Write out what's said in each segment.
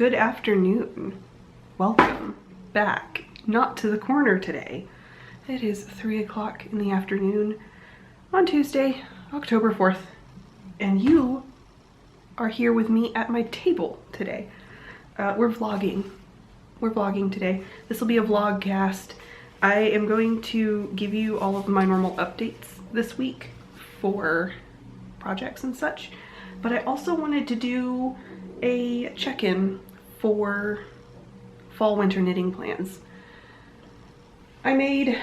Good afternoon. Welcome back. Not to the corner today. It is 3 o'clock in the afternoon on Tuesday, October 4th, and you are here with me at my table today. We're vlogging. We're vlogging today. This will be a vlogcast. I am going to give you all of my normal updates this week for projects and such, but I also wanted to do a check-in for fall winter knitting plans. I made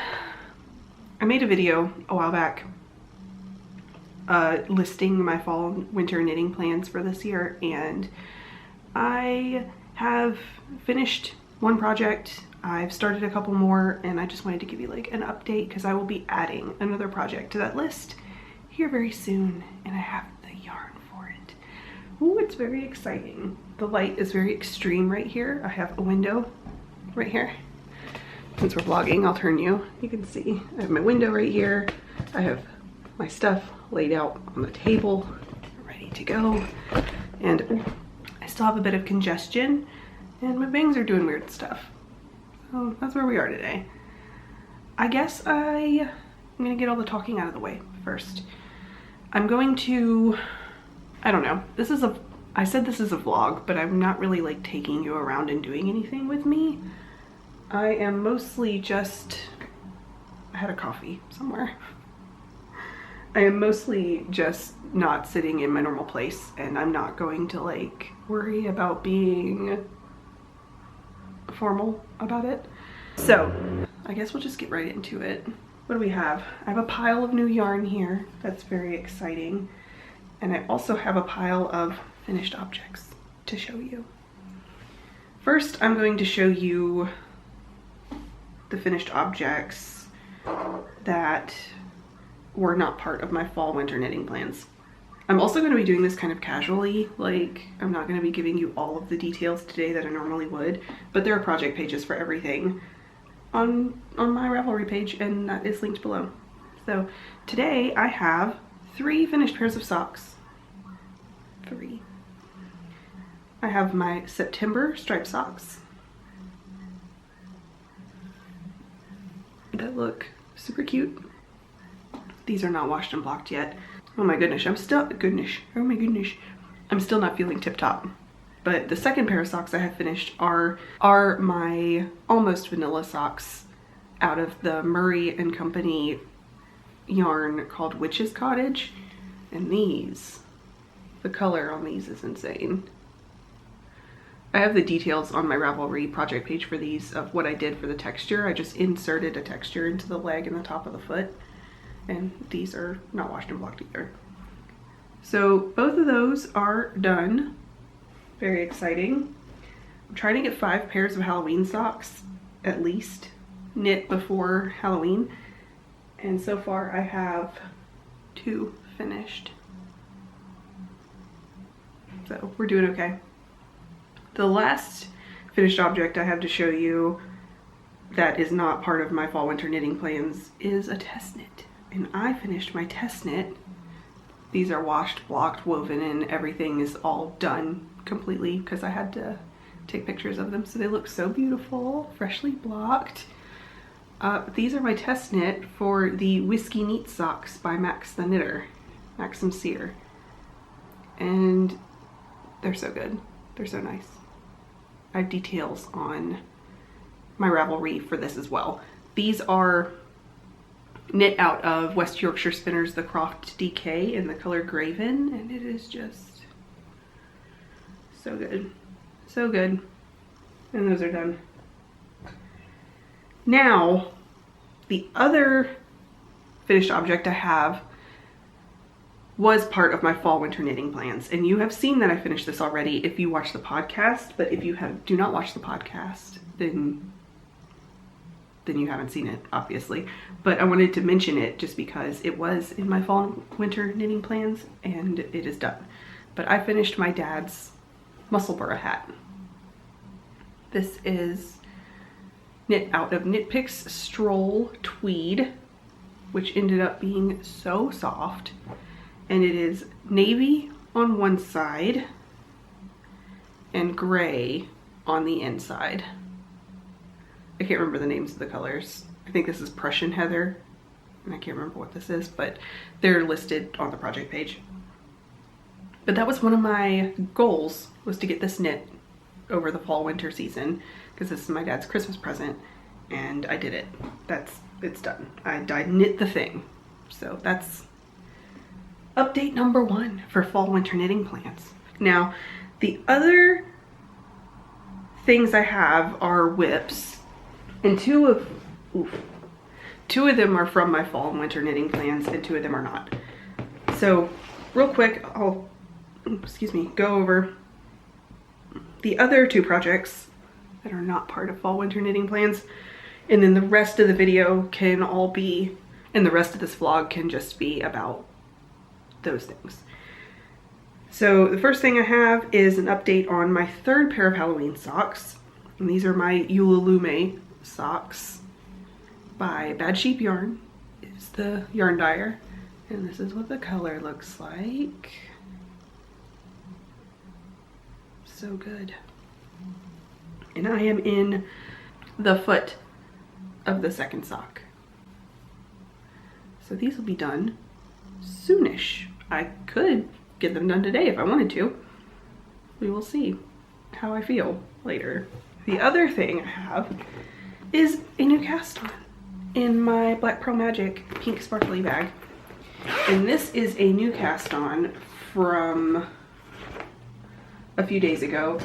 a video a while back listing my fall winter knitting plans for this year, and I have finished one project. I've started a couple more, and I just wanted to give you like an update because I will be adding another project to that list here very soon, and I have the yarn for it. Ooh, it's very exciting. The light is very extreme right here. I have a window right here. Since we're vlogging, I'll turn you. You can see I have my window right here. I have my stuff laid out on the table, ready to go. And ooh, I still have a bit of congestion, and my bangs are doing weird stuff. So that's where we are today. I guess I'm gonna get all the talking out of the way first. I'm going to, I don't know, I said this is a vlog, but I'm not really like taking you around and doing anything with me. I am mostly just, I had a coffee somewhere. I am mostly just not sitting in my normal place, and I'm not going to like worry about being formal about it. So I guess we'll just get right into it. What do we have? I have a pile of new yarn here. That's very exciting. And I also have a pile of finished objects to show you. First, I'm going to show you the finished objects that were not part of my fall winter knitting plans. I'm also going to be doing this kind of casually, like I'm not going to be giving you all of the details today that I normally would, but there are project pages for everything on my Ravelry page, and that is linked below. So today I have 3 finished pairs of socks. 3. I have my September striped socks that look super cute. These are not washed and blocked yet. Oh my goodness, I'm still not feeling tip-top. But the second pair of socks I have finished are my almost vanilla socks out of the Murray & Company yarn called Witch's Cottage. And these, the color on these is insane. I have the details on my Ravelry project page for these of what I did for the texture. I just inserted a texture into the leg and the top of the foot. And these are not washed and blocked either. So both of those are done. Very exciting. I'm trying to get 5 pairs of Halloween socks at least knit before Halloween. And so far I have 2 finished. So we're doing okay. The last finished object I have to show you that is not part of my fall winter knitting plans is a test knit. And I finished my test knit. These are washed, blocked, woven, and everything is all done completely because I had to take pictures of them, so they look so beautiful, freshly blocked. These are my test knit for the Whiskey Neat socks by Max the Knitter, Maxim Sear. And they're so good. They're so nice. I have details on my Ravelry for this as well. These are knit out of West Yorkshire Spinners The Croft DK in the color Graven, and it is just so good. So good. And those are done. Now, the other finished object I have was part of my fall winter knitting plans, and you have seen that I finished this already if you watch the podcast, but if you do not watch the podcast, then you haven't seen it, obviously. But I wanted to mention it just because it was in my fall winter knitting plans, and it is done. But I finished my dad's Musselburgh hat. This is knit out of Knit Picks Stroll Tweed, which ended up being so soft. And it is navy on one side and gray on the inside. I can't remember the names of the colors. I think this is Prussian Heather, and I can't remember what this is, but they're listed on the project page. But that was one of my goals, was to get this knit over the fall winter season, because this is my dad's Christmas present, and I did it. It's done. I knit the thing. So that's update number 1 for fall winter knitting plans. Now, the other things I have are whips, and two of them are from my fall and winter knitting plans, and 2 of them are not. So real quick, I'll go over the other 2 projects that are not part of fall winter knitting plans, and then the rest of the video can all be, and the rest of this vlog can just be about those things. So the first thing I have is an update on my 3rd pair of Halloween socks, and these are my Ulalume socks by Bad Sheep Yarn. Is the yarn dyer, and this is what the color looks like. So good. And I am in the foot of the 2nd sock. So these will be done soonish. I could get them done today if I wanted to. We will see how I feel later. The other thing I have is a new cast on in my Black Pearl Magic pink sparkly bag. And this is a new cast on from a few days ago,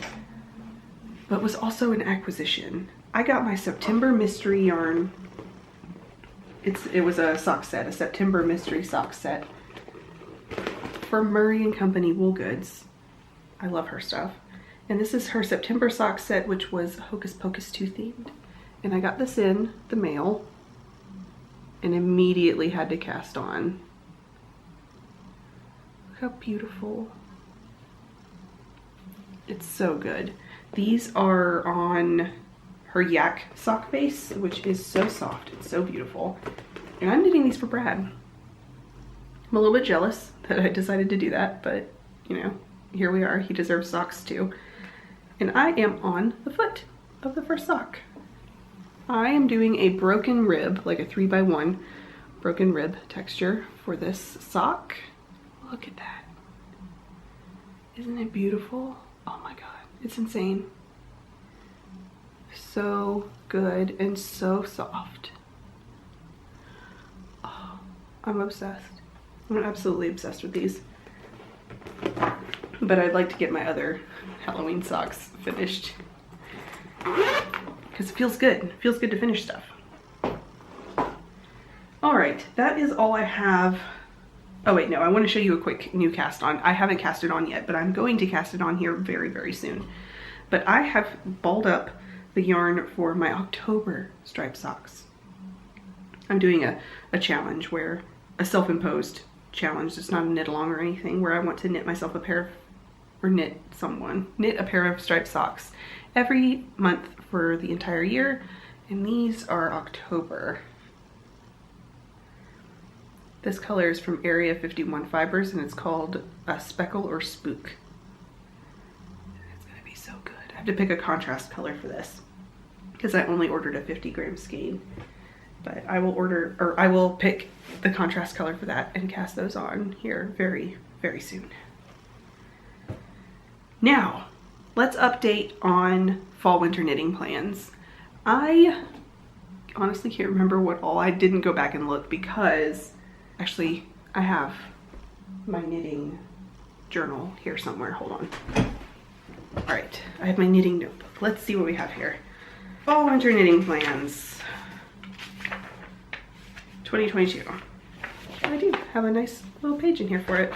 but was also an acquisition. I got my September mystery yarn. It was a sock set, a September mystery sock set for Murray & Company Wool Goods. I love her stuff. And this is her September sock set, which was Hocus Pocus 2 themed. And I got this in the mail and immediately had to cast on. Look how beautiful. It's so good. These are on her yak sock base, which is so soft. It's so beautiful. And I'm knitting these for Brad. I'm a little bit jealous that I decided to do that, but you know, here we are. He deserves socks too. And I am on the foot of the first sock. I am doing a broken rib, like a 3x1 broken rib texture for this sock. Look at that. Isn't it beautiful? Oh my God, it's insane. So good and so soft. Oh, I'm obsessed. I'm absolutely obsessed with these. But I'd like to get my other Halloween socks finished, because it feels good. It feels good to finish stuff. All right, that is all I have. Oh wait, no, I want to show you a quick new cast on. I haven't cast it on yet, but I'm going to cast it on here very, very soon. But I have balled up the yarn for my October striped socks. I'm doing a challenge, where a self-imposed challenge. It's not a knit along or anything, where I want to knit myself a pair of, or knit a pair of striped socks every month for the entire year. And these are October. This color is from Area 51 Fibers, and it's called Speckle or Spook. It's gonna be so good. I have to pick a contrast color for this, because I only ordered a 50-gram skein. But I will pick the contrast color for that and cast those on here very, very soon. Now, let's update on fall winter knitting plans. I honestly can't remember what all. I didn't go back and look, because actually I have my knitting journal here somewhere. Hold on. All right, I have my knitting notebook. Let's see what we have here. Fall winter knitting plans 2022. I do have a nice little page in here for it.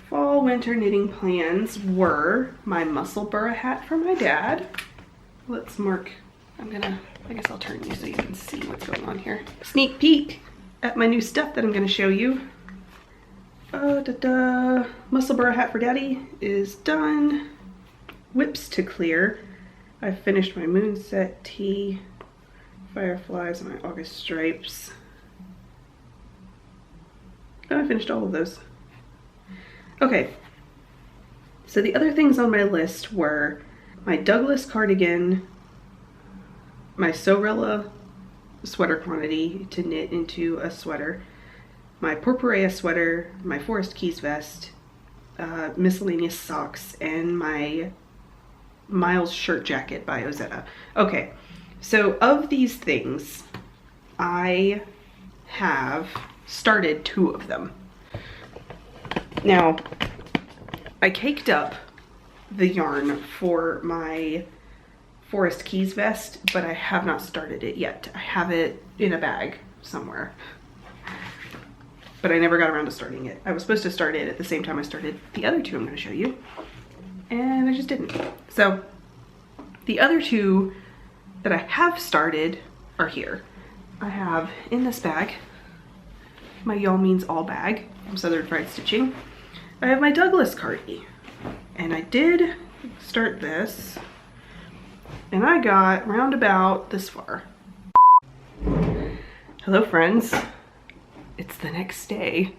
Fall winter knitting plans were my muscle burra hat for my dad. Let's mark. I guess I'll turn you so you can see what's going on here. Sneak peek at my new stuff that I'm gonna show you. Muscle burra hat for daddy is done. Whips to clear. I've finished my moonset tee, fireflies, and my August stripes. Oh, I finished all of those. Okay, So the other things on my list were my Douglas cardigan, my Sorella sweater quantity to knit into a sweater, my Purpurea sweater, my Forest Keys vest, miscellaneous socks, and my Miles shirt jacket by Ozetta. Okay, so of these things, I have started 2 of them. Now, I caked up the yarn for my Forest Keys vest, but I have not started it yet. I have it in a bag somewhere, but I never got around to starting it. I was supposed to start it at the same time I started the other 2 I'm going to show you, and I just didn't. So the other 2 that I have started are here. I have in this bag my Y'all Means All bag from Southern Fried Stitching. I have my Douglas cardie, and I did start this, and I got round about this far. Hello friends, it's the next day.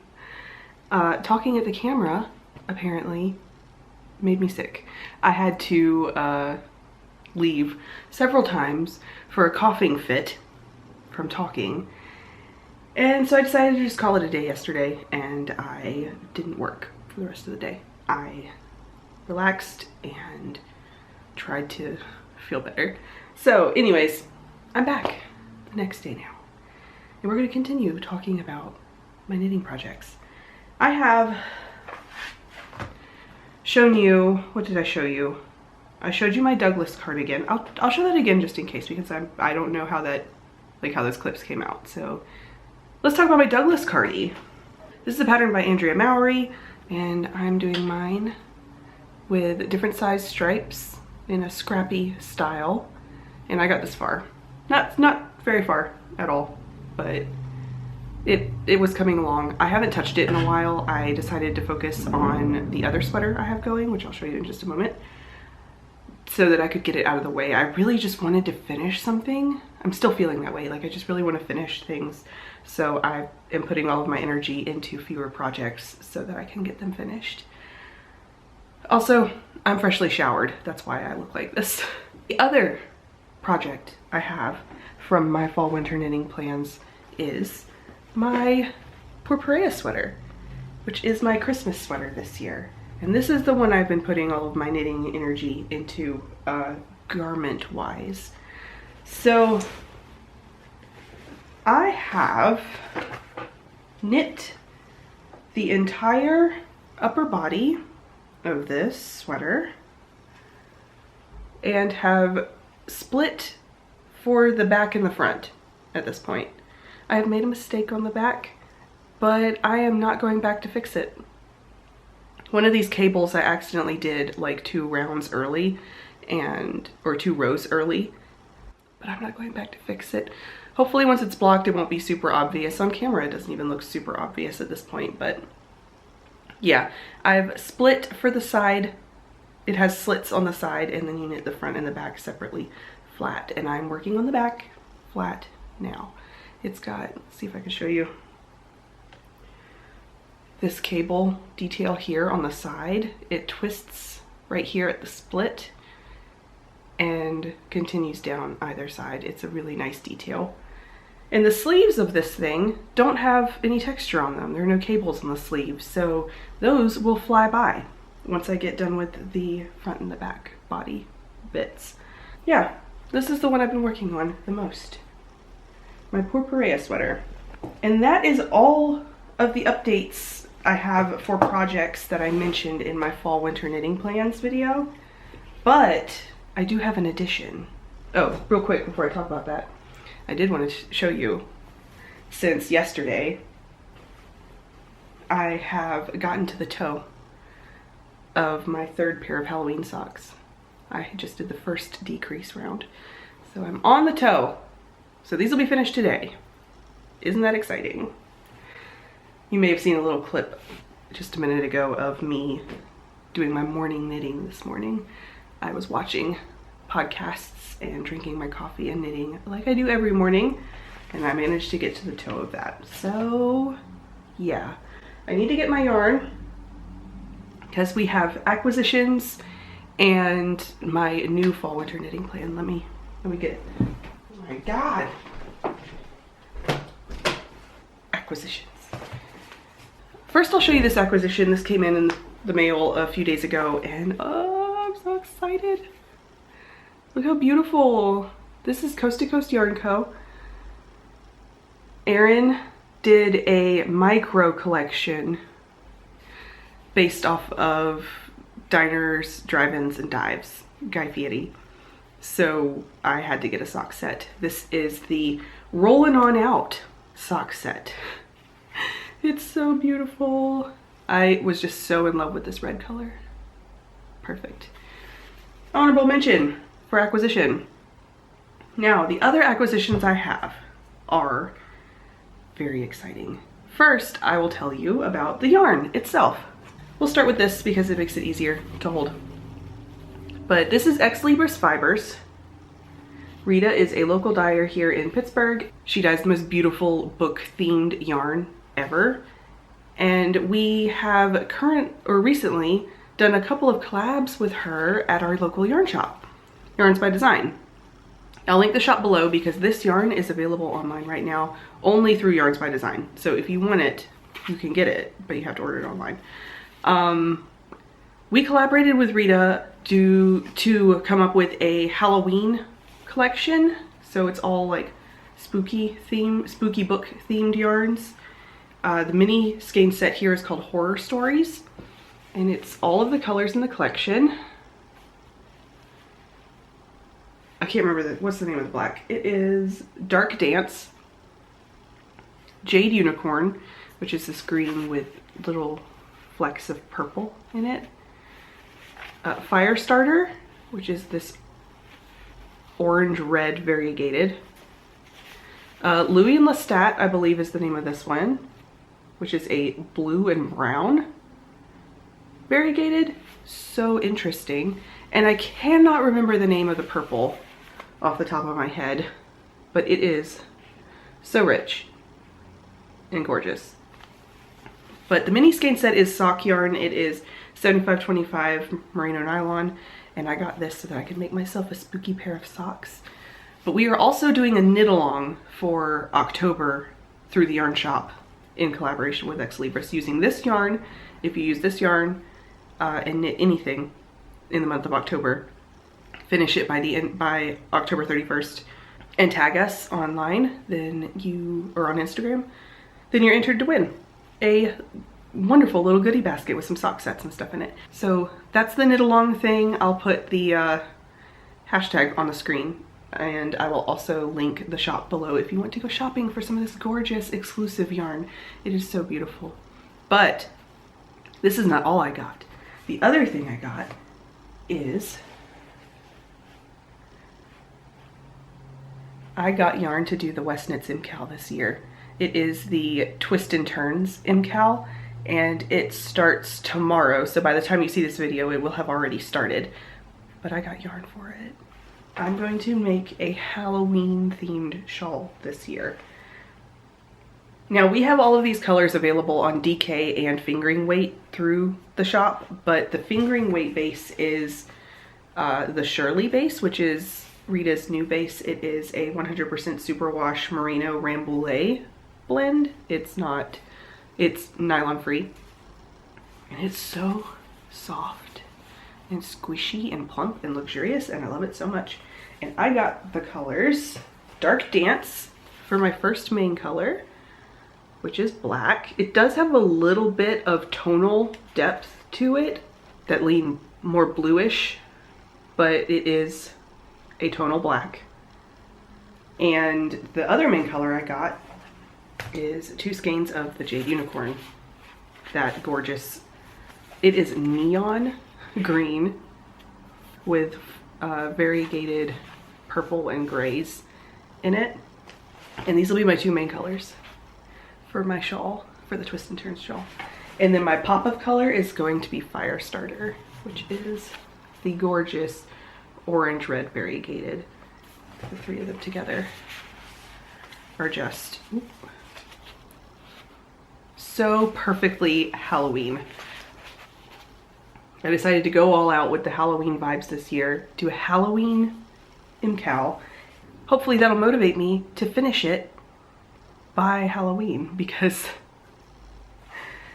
Talking at the camera apparently made me sick. I had to leave several times for a coughing fit from talking, and so I decided to just call it a day yesterday, and I didn't work for the rest of the day. I relaxed and tried to feel better. So anyways, I'm back the next day now, and we're going to continue talking about my knitting projects. I have shown you, what did I show you? I showed you my Douglas cardigan. I'll show that again just in case, because I don't know how that, like how those clips came out. So let's talk about my Douglas cardie. This is a pattern by Andrea Mowry, and I'm doing mine with different size stripes in a scrappy style, and I got this far. Not very far at all, but it was coming along. I haven't touched it in a while. I decided to focus on the other sweater I have going, which I'll show you in just a moment, so that I could get it out of the way. I really just wanted to finish something. I'm still feeling that way. Like, I just really want to finish things. So I am putting all of my energy into fewer projects so that I can get them finished. Also, I'm freshly showered. That's why I look like this. The other project I have from my fall winter knitting plans is my Purpurea sweater, which is my Christmas sweater this year. And this is the one I've been putting all of my knitting energy into, garment wise. So I have knit the entire upper body of this sweater and have split for the back and the front at this point. I have made a mistake on the back, but I am not going back to fix it. One of these cables I accidentally did like 2 rounds early, or 2 rows early, but I'm not going back to fix it. Hopefully once it's blocked it won't be super obvious. On camera it doesn't even look super obvious at this point, but yeah. I've split for the side. It has slits on the side, and then you knit the front and the back separately flat, and I'm working on the back flat now. It's got, let's see if I can show you, this cable detail here on the side. It twists right here at the split and continues down either side. It's a really nice detail. And the sleeves of this thing don't have any texture on them. There are no cables on the sleeves, so those will fly by once I get done with the front and the back body bits. Yeah, this is the one I've been working on the most. My Purpurea sweater. And that is all of the updates I have for projects that I mentioned in my fall winter knitting plans video, but I do have an addition. Oh, real quick before I talk about that, I did want to show you, since yesterday, I have gotten to the toe of my 3rd pair of Halloween socks. I just did the first decrease round, so I'm on the toe. So these will be finished today. Isn't that exciting? You may have seen a little clip just a minute ago of me doing my morning knitting this morning. I was watching podcasts and drinking my coffee and knitting like I do every morning, and I managed to get to the toe of that. So yeah, I need to get my yarn because we have acquisitions and my new fall winter knitting plan. Let me get it. Oh my God. Acquisitions. First, I'll show you this acquisition. This came in the mail a few days ago, and oh, I'm so excited. Look how beautiful. This is Coast to Coast Yarn Co. Erin did a micro collection based off of diners, drive-ins, and dives, Guy Fieri. So I had to get a sock set. This is the Rollin' On Out sock set. It's so beautiful. I was just so in love with this red color. Perfect. Honorable mention for acquisition. Now, the other acquisitions I have are very exciting. First, I will tell you about the yarn itself. We'll start with this because it makes it easier to hold. But this is Ex Libris Fibers. Rita is a local dyer here in Pittsburgh. She dyes the most beautiful book-themed yarn ever. And we have recently done a couple of collabs with her at our local yarn shop, Yarns by Design. I'll link the shop below because this yarn is available online right now only through Yarns by Design. So if you want it, you can get it, but you have to order it online. We collaborated with Rita to come up with a Halloween collection. So it's all like spooky book themed yarns. The mini skein set here is called Horror Stories, and it's all of the colors in the collection. I can't remember what's the name of the black. It is Dark Dance, Jade Unicorn, which is this green with little flecks of purple in it. Firestarter, which is this orange-red variegated. Louis and Lestat, I believe is the name of this one, which is a blue and brown variegated. So interesting. And I cannot remember the name of the purple off the top of my head, but it is so rich and gorgeous. But the mini skein set is sock yarn. It is 75/25 merino nylon, and I got this so that I could make myself a spooky pair of socks. But we are also doing a knit along for October through the yarn shop in collaboration with Ex Libris, using this yarn. If you use this yarn and knit anything in the month of October, finish it by October 31st and tag us online, or on Instagram, then you're entered to win a wonderful little goodie basket with some sock sets and stuff in it. So that's the knit along thing. I'll put the hashtag on the screen, and I will also link the shop below if you want to go shopping for some of this gorgeous exclusive yarn. It is so beautiful. But this is not all I got. The other thing I got is I got yarn to do the WestKnits MKAL this year. It is the Twist and Turns MKAL, and it starts tomorrow. So by the time you see this video, it will have already started. But I got yarn for it. I'm going to make a Halloween themed shawl this year. Now we have all of these colors available on DK and fingering weight through the shop, but the fingering weight base is the Shirley base, which is Rita's new base. It is a 100% superwash merino Rambouillet blend. It's nylon free, and it's so soft and squishy and plump and luxurious, and I love it so much. And I got the colors Dark Dance for my first main color, which is black. It does have a little bit of tonal depth to it that lean more bluish, but it is a tonal black. And the other main color I got is 2 skeins of the Jade Unicorn. That gorgeous, it is neon green with variegated purple and grays in it. And these will be my 2 main colors for my shawl, for the Twist and Turns shawl. And then my pop-up color is going to be Firestarter, which is the gorgeous orange-red variegated. The 3 of them together are just so perfectly Halloween. I decided to go all out with the Halloween vibes this year, do a Halloween MKAL. Hopefully that'll motivate me to finish it by Halloween because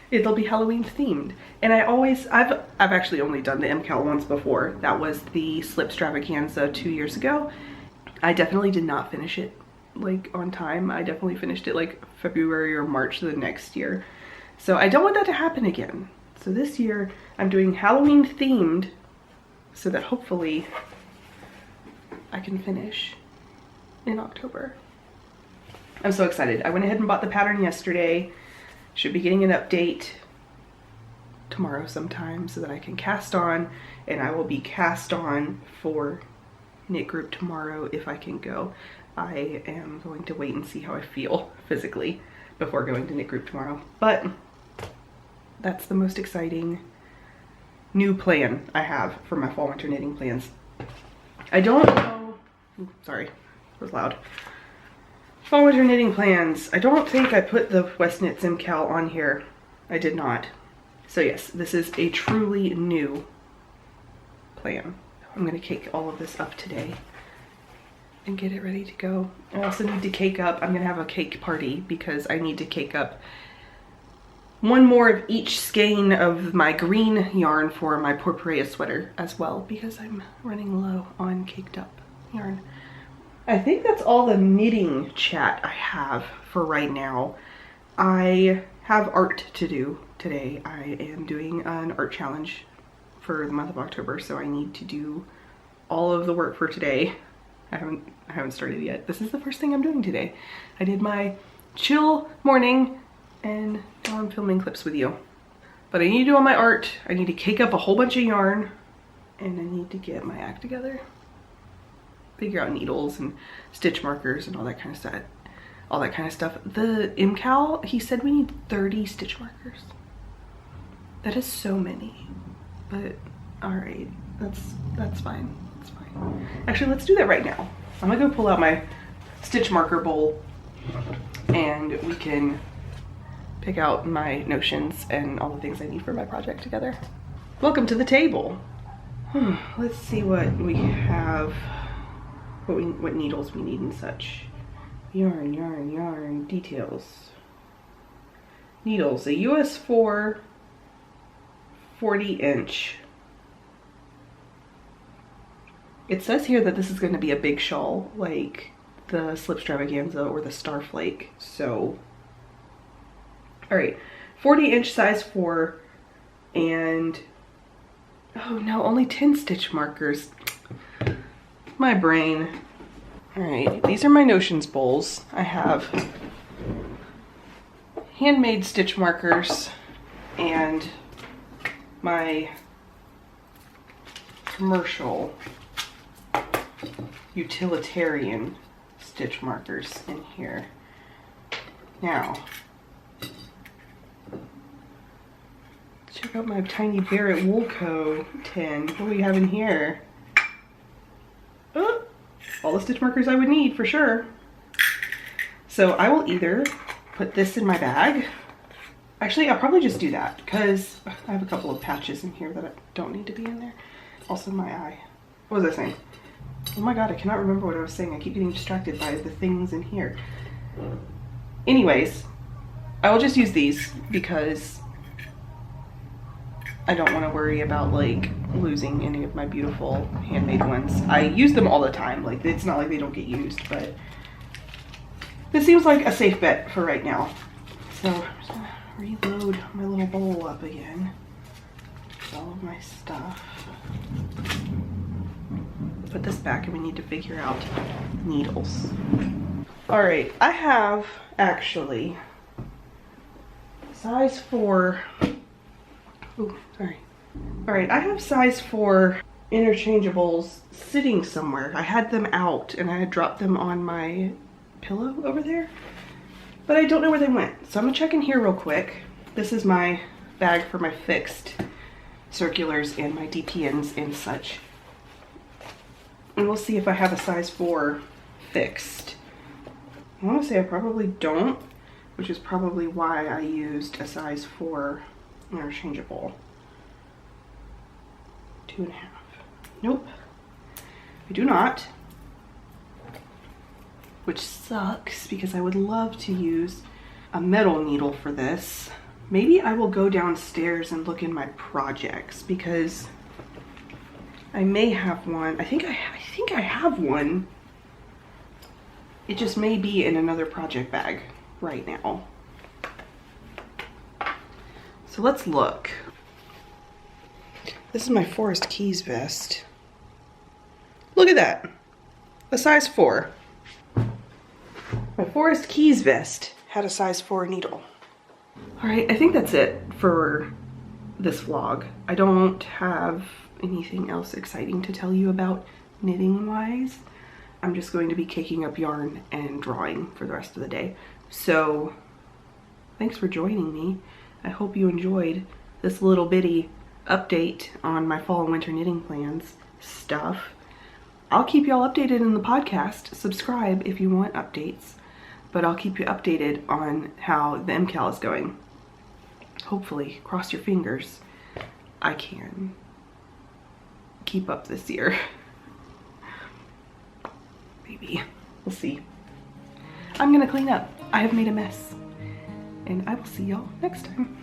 it'll be Halloween themed. And I've actually only done the MKAL once before. That was the Slip Stravaganza 2 years ago. I definitely did not finish it like on time. I definitely finished it like February or March the next year. So I don't want that to happen again. So this year I'm doing Halloween themed so that hopefully I can finish in October. I'm so excited. I went ahead and bought the pattern yesterday. Should be getting an update tomorrow sometime so that I can cast on, and I will be cast on for knit group tomorrow if I can go. I am going to wait and see how I feel physically before going to knit group tomorrow. But that's the most exciting new plan I have for my fall winter knitting plans. I don't know, sorry, it was loud. Fall winter knitting plans. I don't think I put the WestKnits MKAL on here. I did not. So yes, this is a truly new plan. I'm gonna cake all of this up today and get it ready to go. I also need to cake up, I'm gonna have a cake party because I need to cake up one more of each skein of my green yarn for my Purpurea sweater as well because I'm running low on caked up yarn. I think that's all the knitting chat I have for right now. I have art to do today. I am doing an art challenge for the month of October, so I need to do all of the work for today. I haven't started yet. This is the first thing I'm doing today. I did my chill morning and now I'm filming clips with you. But I need to do all my art. I need to cake up a whole bunch of yarn and I need to get my act together. Figure out needles and stitch markers and all that kind of stuff. The MKAL, he said we need 30 stitch markers. That is so many, but all right, that's fine. That's fine. Actually, let's do that right now. I'm gonna go pull out my stitch marker bowl and we can pick out my notions and all the things I need for my project together. Welcome to the table. Let's see what we have. What needles we need and such. Yarn, details. Needles, a US 4 40-inch. It says here that this is going to be a big shawl, like the Slip Stravaganza or the Starflake, so. Alright, 40-inch size 4, and, oh no, only 10 stitch markers. My brain. All right, these are my notions bowls. I have handmade stitch markers and my commercial utilitarian stitch markers in here. Now, check out my tiny Barrett Woolco tin. What do we have in here? All the stitch markers I would need for sure. So I will either put this in my bag. Actually, I'll probably just do that because I have a couple of patches in here that don't need to be in there. Also my eye. What was I saying? Oh my god, I cannot remember what I was saying. I keep getting distracted by the things in here. Anyways, I will just use these because I don't want to worry about like losing any of my beautiful handmade ones. I use them all the time. Like, it's not like they don't get used, but this seems like a safe bet for right now. So I'm just gonna reload my little bowl up again with all of my stuff. Put this back and we need to figure out needles. All right, I have actually size 4. Ooh, sorry. All right, I have size 4 interchangeables sitting somewhere. I had them out and I had dropped them on my pillow over there, but I don't know where they went. So I'm gonna check in here real quick. This is my bag for my fixed circulars and my DPNs and such. And we'll see if I have a size 4 fixed. I wanna say I probably don't, which is probably why I used a size 4 interchangeable. 2.5. Nope, I do not. Which sucks because I would love to use a metal needle for this. Maybe I will go downstairs and look in my projects because I may have one. I think I have one. It just may be in another project bag right now. So let's look. This is my Forest Keys vest. Look at that, a size 4. My Forest Keys vest had a size 4 needle. All right, I think that's it for this vlog. I don't have anything else exciting to tell you about knitting wise. I'm just going to be caking up yarn and drawing for the rest of the day. So thanks for joining me. I hope you enjoyed this little bitty update on my fall and winter knitting plans stuff. I'll keep y'all updated in the podcast. Subscribe if you want updates, but I'll keep you updated on how the MKAL is going. Hopefully, cross your fingers, I can keep up this year. Maybe. We'll see. I'm gonna clean up. I have made a mess. And I will see y'all next time.